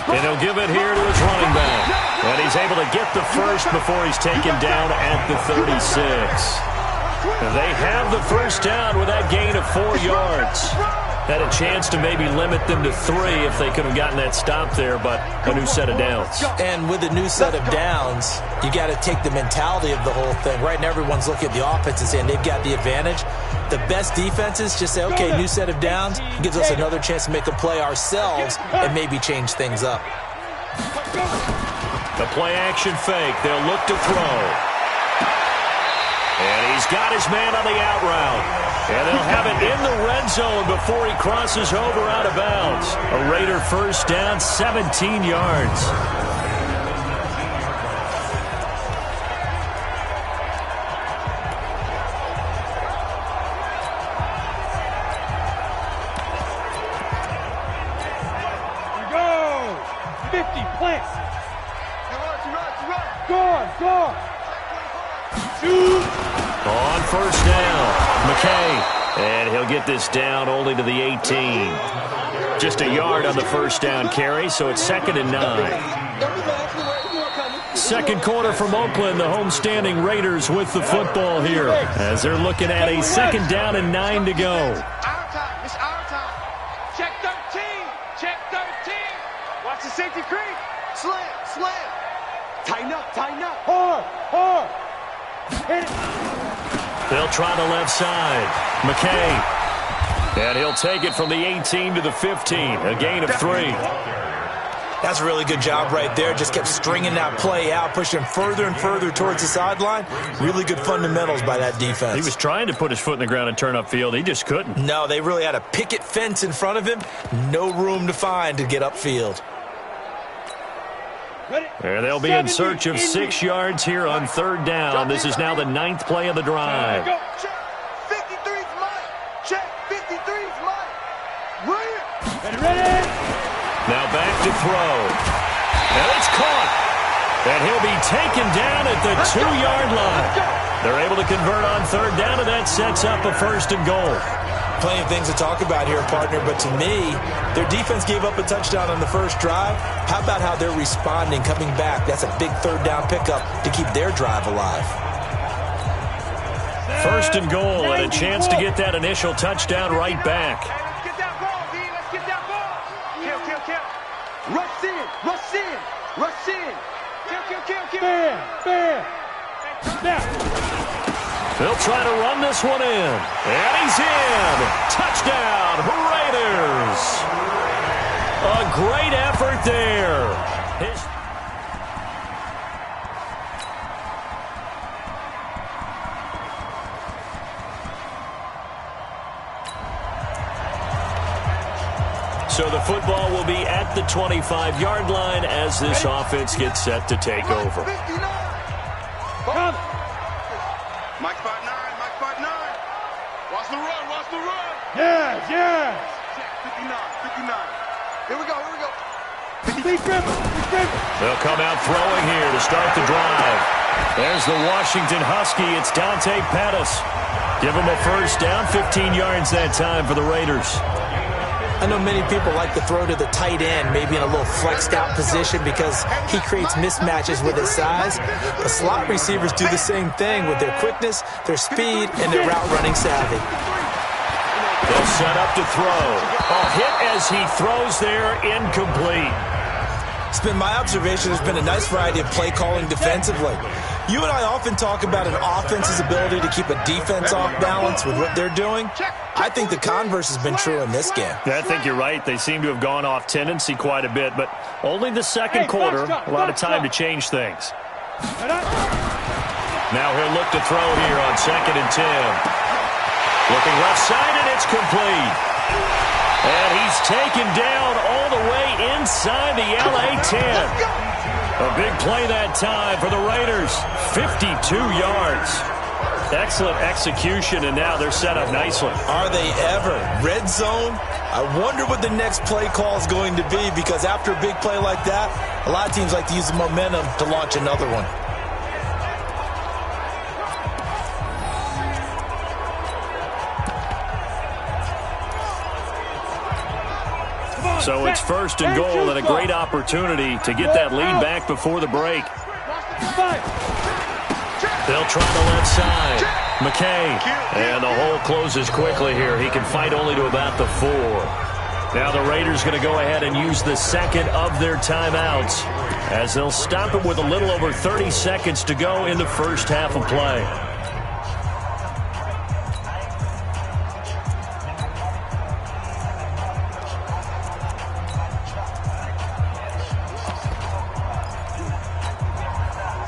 And he'll give it here to his running back. And he's able to get the first before he's taken down at the 36. They have the first down with that gain of 4 yards. Had a chance to maybe limit them to 3 if they could have gotten that stop there, but a new set of downs.
And with a new set of downs, you got to take the mentality of the whole thing. Right now, everyone's looking at the offense and saying they've got the advantage. The best defenses just say, okay, new set of downs. It gives us another chance to make a play ourselves and maybe change things up.
The play-action fake. They'll look to throw. And he's got his man on the out route. And they'll have it in the red zone before he crosses over out of bounds. A Raider first down, 17 yards.
Here we go. 50, plant. Go. Shoot.
On first down, McKay, and he'll get this down only to the 18. Just a yard on the first down carry, so it's 2nd and 9. Second quarter from Oakland, the homestanding Raiders with the football here as they're looking at a 2nd down and 9 to go.
It's our time. Check 13. Watch the safety creep. Slam. Tighten up. Hard. Hit it.
They'll try the left side. McKay. And he'll take it from the 18 to the 15. A gain of 3.
That's a really good job right there. Just kept stringing that play out, pushing further and further towards the sideline. Really good fundamentals by that defense.
He was trying to put his foot in the ground and turn upfield. He just couldn't.
No, they really had a picket fence in front of him. No room to find to get upfield.
And they'll be in search of 6 yards here on 3rd down. This is now the 9th play of the drive.
Check. 53's mine. Check. 53's mine. Ready.
Now back to throw. And it's caught. And he'll be taken down at the 2-yard line. They're able to convert on 3rd down, and that sets up a 1st and goal.
Plenty of things to talk about here, partner, but to me, their defense gave up a touchdown on the first drive. How about how they're responding, coming back? That's a big 3rd down pickup to keep their drive alive.
1st and goal, and a chance to get that initial touchdown right back.
Let's get that ball, D. Let's get that ball. Kill. Rush in. Kill. Bam. Now.
They'll try to run this one in. And he's in. Touchdown, Raiders. A great effort there. So the football will be at the 25-yard line as this offense gets set to take over.
Come. Mike spot 9. Watch the run. Yes. 59. Here we go. Big gripper.
They'll come out throwing here to start the drive. There's the Washington Husky. It's Dante Pettis. Give him a 1st down, 15 yards that time for the Raiders.
I know many people like to throw to the tight end, maybe in a little flexed out position because he creates mismatches with his size. The slot receivers do the same thing with their quickness, their speed, and their route running savvy.
They'll set up to throw. A hit as he throws there, incomplete.
It's been my observation there's been a nice variety of play calling defensively. You and I often talk about an offense's ability to keep a defense off balance with what they're doing. I think the converse has been true in this game.
I think you're right. They seem to have gone off tendency quite a bit, but only the 2nd quarter, a lot of time to change things. Now he'll look to throw here on 2nd and 10. Looking left side, and it's complete. And he's taken down all the way inside the LA 10. A big play that time for the Raiders. 52 yards. Excellent execution, and now they're set up nicely.
Are they ever? Red zone? I wonder what the next play call is going to be, because after a big play like that, a lot of teams like to use the momentum to launch another one.
So it's 1st and goal, and a great opportunity to get that lead back before the break. They'll try the left side. McKay. And the hole closes quickly here. He can fight only to about the 4. Now the Raiders going to go ahead and use the 2nd of their timeouts as they'll stop it with a little over 30 seconds to go in the first half of play.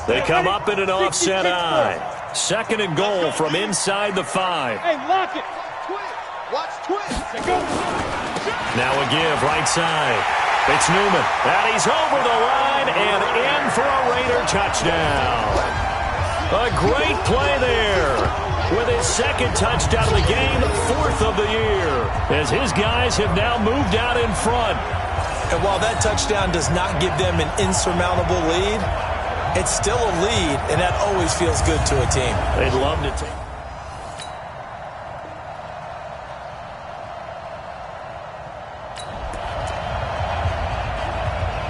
They come up in an offset eye. 2nd and goal from inside the 5.
Hey, lock it. Watch twist.
Now a give right side. It's Newman. And he's over the line and in for a Raider touchdown. A great play there. With his 2nd touchdown of the game, 4th of the year. As his guys have now moved out in front.
And while that touchdown does not give them an insurmountable lead, it's still a lead, and that always feels good to a team.
They'd love to take.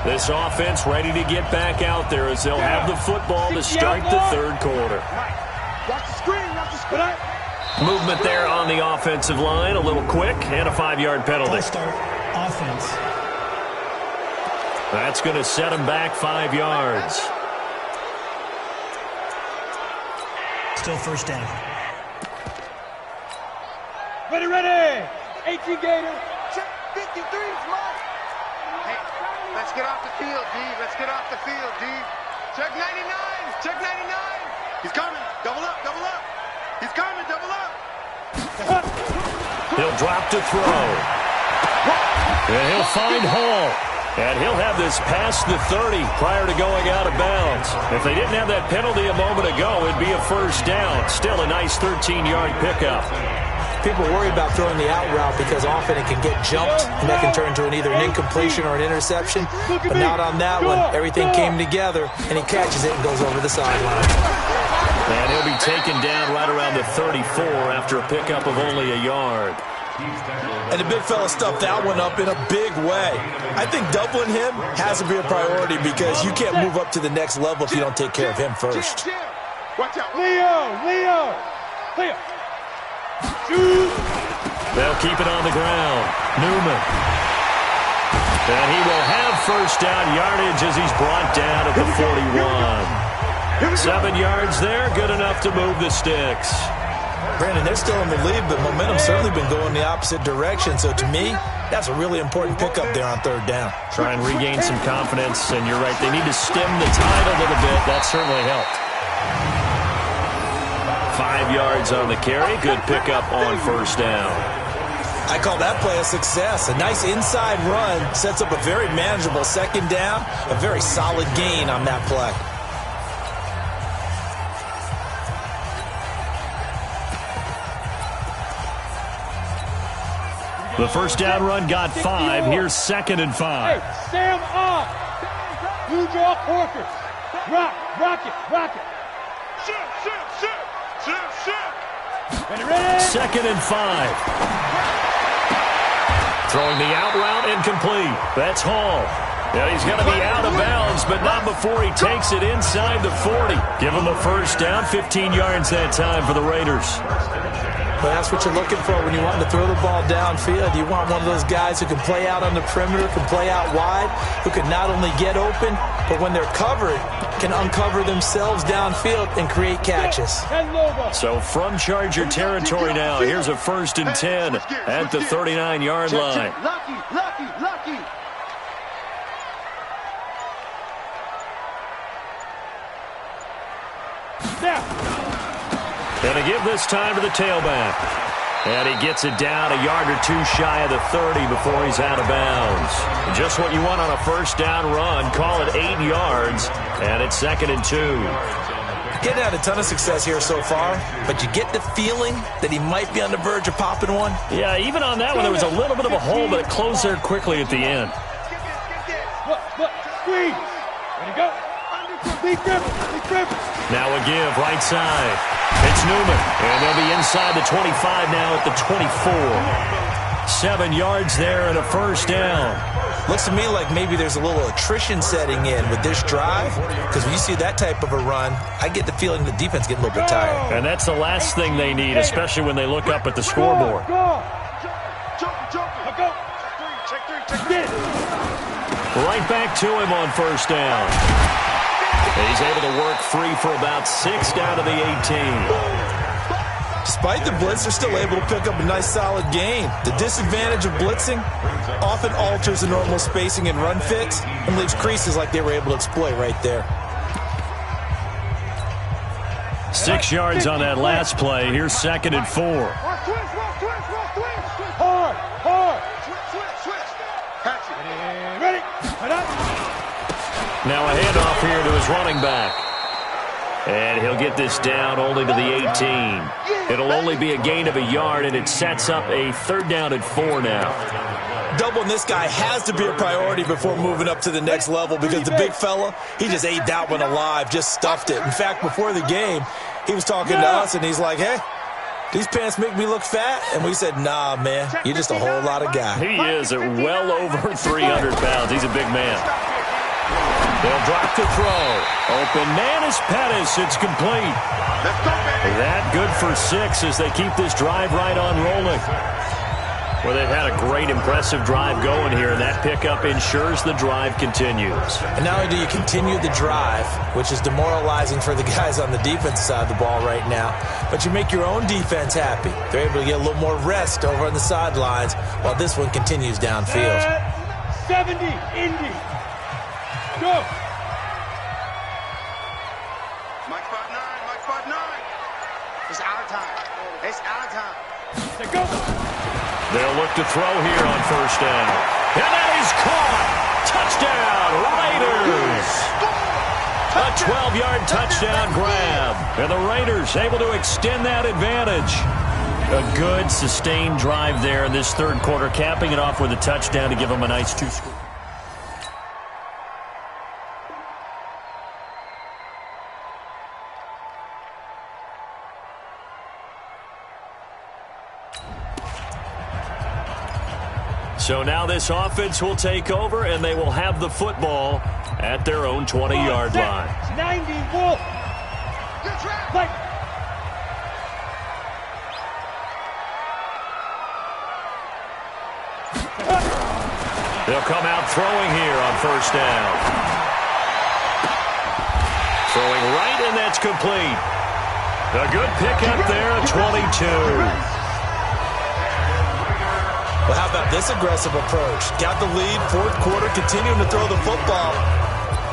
This offense ready to get back out there as they'll have the football to start the 3rd quarter.
Watch the screen.
Movement there on the offensive line, a little quick, and a 5-yard penalty.
Start offense.
That's going to set him back 5 yards.
Still 1st down.
Ready. 18 Gator. Check 53's mine. Hey, let's get off the field, D. Check 99. He's coming. Double up. He's coming. Double up.
He'll drop to throw. And he'll find Hall. And he'll have this past the 30 prior to going out of bounds. If they didn't have that penalty a moment ago, it'd be a first down. Still a nice 13-yard pickup.
People worry about throwing the out route because often it can get jumped, and that can turn to either an incompletion or an interception. But not on that one. Everything came together, and he catches it and goes over the sideline.
And he'll be taken down right around the 34 after a pickup of only a yard.
And the big fella stuffed that one up in a big way. I think doubling him has to be a priority because you can't move up to the next level if you don't take care of him first.
Watch out. Leo.
They'll keep it on the ground. Newman. And he will have first down yardage as he's brought down at the 41. 7 yards there, good enough to move the sticks.
Brandon, they're still in the lead, but momentum's certainly been going the opposite direction. So to me, that's a really important pickup there on third down.
Try and regain some confidence, and you're right, they need to stem the tide a little bit. That certainly helped. 5 yards on the carry, good pickup on first down.
I call that play a success. A nice inside run sets up a very manageable second down, a very solid gain on that play.
The first down run got 5. Here's 2nd and 5.
Hey, Sam off. You draw Corker. Rock it. Shoot. Ready?
2nd and 5. Throwing the out route incomplete. That's Hall. Yeah, he's going to be out of bounds, but not before he takes it inside the 40. Give him a first down, 15 yards that time for the Raiders.
Well, that's what you're looking for when you want to throw the ball downfield. You want one of those guys who can play out on the perimeter, can play out wide, who can not only get open, but when they're covered, can uncover themselves downfield and create catches.
So from Charger territory now, here's a 1st and 10 at the 39-yard line.
Lucky.
Going to give this time to the tailback. And he gets it down a yard or 2 shy of the 30 before he's out of bounds. Just what you want on a first down run. Call it 8 yards, and it's 2nd and 2.
Getting had a ton of success here so far, but you get the feeling that he might be on the verge of popping one.
Yeah, even on that one, there was a little bit of a hole, but it closed there quickly at the end.
Look, squeeze. Ready to go. Big grip.
Now a give, right side. It's Newman, and they'll be inside the 25 now at the 24. 7 yards there and a first down.
Looks to me like maybe there's a little attrition setting in with this drive, because when you see that type of a run, I get the feeling the defense get a little bit tired.
And that's the last thing they need, especially when they look up at the scoreboard. Right back to him on first down. He's able to work free for about 6 down to the 18.
Despite the blitz, they're still able to pick up a nice solid gain. The disadvantage of blitzing often alters the normal spacing and run fits and leaves creases like they were able to exploit right there.
6 yards on that last play. Here's 2nd and 4.
Hard. Ready?
Now a handoff here to his running back. And he'll get this down only to the 18. It'll only be a gain of a yard, and it sets up a 3rd down and 4 now.
Doubling this guy has to be a priority before moving up to the next level because the big fella, he just ate that one alive, just stuffed it. In fact, before the game, he was talking to us, and he's like, hey, these pants make me look fat. And we said, nah, man, you're just a whole lot of guy.
He is at well over 300 pounds. He's a big man. They'll drop the throw. Open man is Pettis. It's complete. That good for 6 as they keep this drive right on rolling. Well, they've had a great, impressive drive going here, and that pickup ensures the drive continues.
And not only do you continue the drive, which is demoralizing for the guys on the defensive side of the ball right now, but you make your own defense happy. They're able to get a little more rest over on the sidelines while this one continues downfield.
70, Indy. Go.
Mike spot 9. It's our time.
Let's go.
They'll look to throw here on first down. And that is caught. 12-yard touchdown grab. And the Raiders able to extend that advantage. A good, sustained drive there in this third quarter, capping it off with a touchdown to give them a nice 2-score. So now this offense will take over, and they will have the football at their own 20-yard line.
90 Wolf. Like.
They'll come out throwing here on first down. Throwing right, and that's complete. A good pickup there at 22.
Well, how about this aggressive approach? Got the lead, fourth quarter, continuing to throw the football.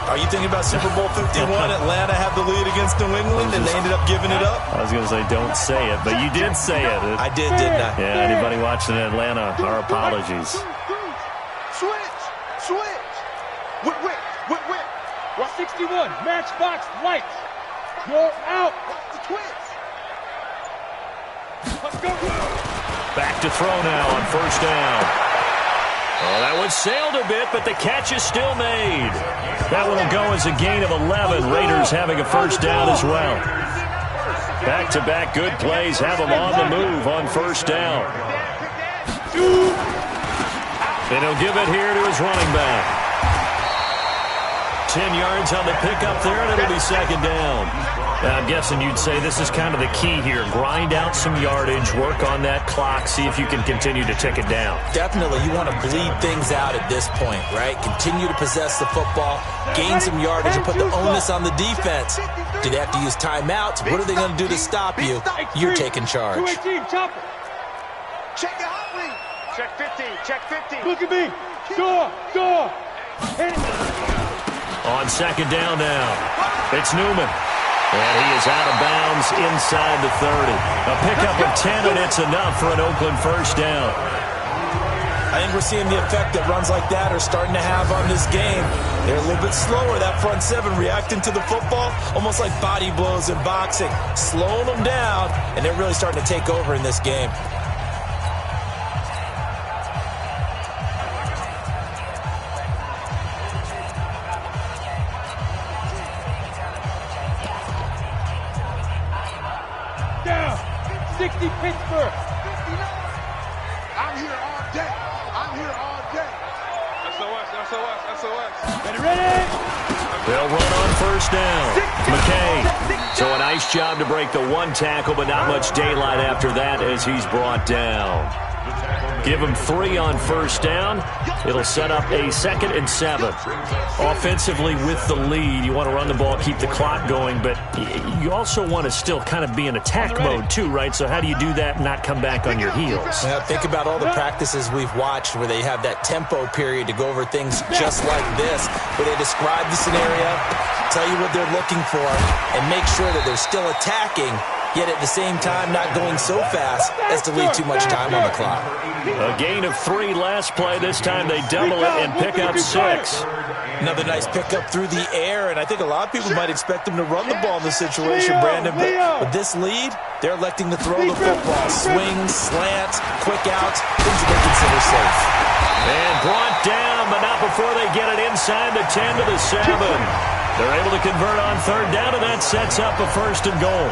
Are you thinking about Super Bowl 51? Atlanta had the lead against New England, and they ended up giving it up?
I was going to say, don't say it, but you did say it.
I did, didn't I?
Yeah, anybody watching Atlanta, our apologies.
Switch. Wait.
Watch 61. Matchbox lights. You're out.
The twins.
Let's go.
Back to throw now on first down. Oh, that one sailed a bit, but the catch is still made. That one will go as a gain of 11. Raiders having a first down as well. Back-to-back good plays have them on the move on first down. And he'll give it here to his running back. 10 yards on the pickup there, and it'll be second down. Now, I'm guessing you'd say this is kind of the key here. Grind out some yardage, work on that clock, see if you can continue to tick it down.
Definitely. You want to bleed things out at this point, right? Continue to possess the football, gain some yardage, and put the onus on the defense. Do they have to use timeouts? What are they going to do to stop you? You're taking charge.
218, chopper.
Check your hot wing. Check 15. Check 15.
Look at me. Door.
On second down now, it's Newman. And he is out of bounds inside the 30. A pickup of 10, and it's enough for an Oakland first down.
I think we're seeing the effect that runs like that are starting to have on this game. They're a little bit slower, that front seven, reacting to the football, almost like body blows in boxing, slowing them down, and they're really starting to take over in this game.
Down. 60 Pittsburgh.
I'm here all day. SOS.
Ready?
They'll run on first down. McKay. So a nice job to break the one tackle, but not much daylight after that as he's brought down. Give him 3 on first down. It'll set up a 2nd and 7. Offensively with the lead, you want to run the ball, keep the clock going, but you also want to still kind of be in attack mode too, right? So how do you do that and not come back on your heels?
Yeah, think about all the practices we've watched where they have that tempo period to go over things just like this, where they describe the scenario, tell you what they're looking for, and make sure that they're still attacking, yet at the same time not going so fast as to leave too much time on the clock.
A gain of 3 last play. This time they double it and pick up 6.
Another nice pickup through the air, and I think a lot of people might expect them to run the ball in this situation, Brandon. But with this lead, they're electing to throw the football. Swings, slants, quick outs, things that they consider safe.
And brought down, but not before they get it inside the 10 to the 7. They're able to convert on third down, and that sets up a 1st and goal.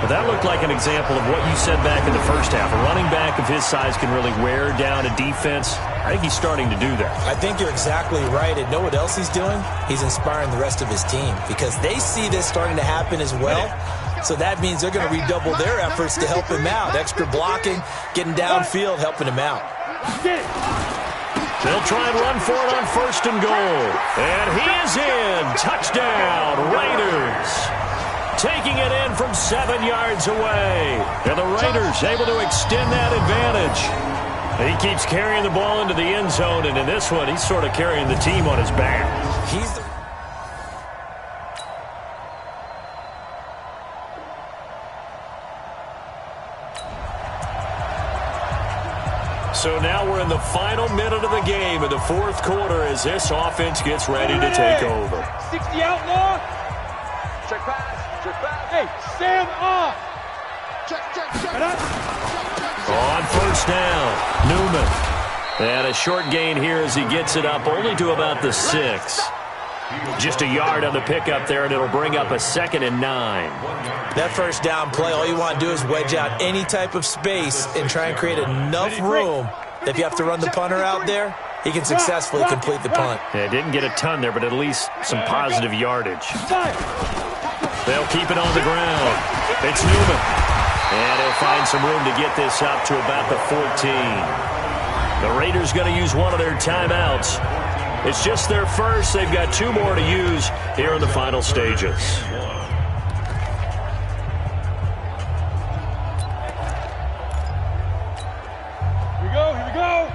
But that looked like an example of what you said back in the first half. A running back of his size can really wear down a defense. I think he's starting to do that.
I think you're exactly right. And know what else he's doing? He's inspiring the rest of his team because they see this starting to happen as well. So that means they're going to redouble their efforts to help him out. Extra blocking, getting downfield, helping him out.
They'll try and run for it on 1st and goal. And he is in. Touchdown, Raiders. Taking it in from 7 yards away. And the Raiders able to extend that advantage. He keeps carrying the ball into the end zone, and in this one, he's sort of carrying the team on his back. So now we're in the final minute of the game in the 4th quarter as this offense gets ready to take over.
60 outlaw.
Check pass. Check pass.
Hey, stand off.
Check.
On first down, Newman. And a short gain here as he gets it up only to about the 6. Just a yard on the pickup there, and it'll bring up a 2nd and 9.
That first down play, all you want to do is wedge out any type of space and try and create enough room that if you have to run the punter out there, he can successfully complete the punt.
Yeah, didn't get a ton there, but at least some positive yardage. They'll keep it on the ground. It's Newman. And he'll find some room to get this up to about the 14. The Raiders going to use one of their timeouts. It's just their first. They've got 2 more to use here in the final stages.
Here we go.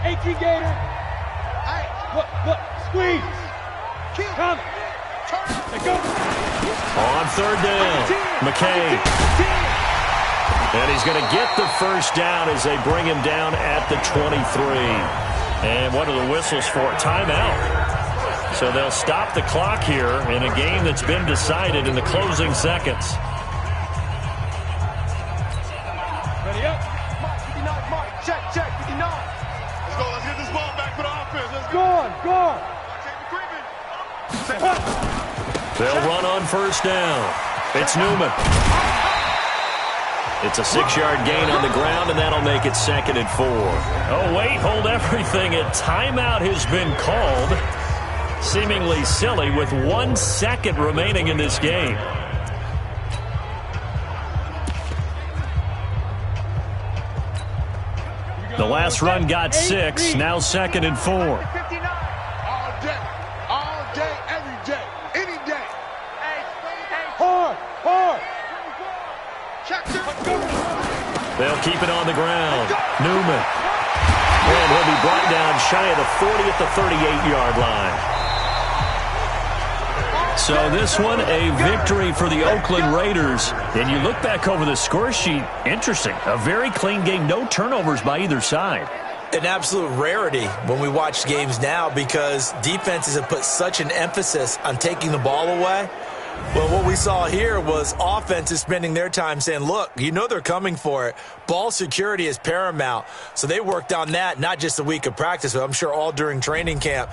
18 Gator. Look, squeeze. Come. Let's go.
On third down, McCain. And he's going to get the first down as they bring him down at the 23. And what are the whistles for? Timeout. So they'll stop the clock here in a game that's been decided in the closing seconds.
Ready up.
Mark, 59, Mark. Check, 59. Let's go. Let's get this ball back for the offense. Let's go.
Go on.
They'll run on first down. It's Newman. It's a 6-yard gain on the ground, and that'll make it 2nd and 4. Oh, wait, hold everything. A timeout has been called. Seemingly silly with 1 second remaining in this game. The last run got 6, now 2nd and 4.
All day, every day, any day.
Hard.
Check.
They'll keep it on the ground. Newman. And he'll be brought down shy of the 40 at the 38-yard line. So this one, a victory for the Oakland Raiders. And you look back over the score sheet, interesting. A very clean game, no turnovers by either side.
An absolute rarity when we watch games now because defenses have put such an emphasis on taking the ball away. Well, what we saw here was offenses spending their time saying, look, you know they're coming for it. Ball security is paramount. So they worked on that, not just a week of practice, but I'm sure all during training camp.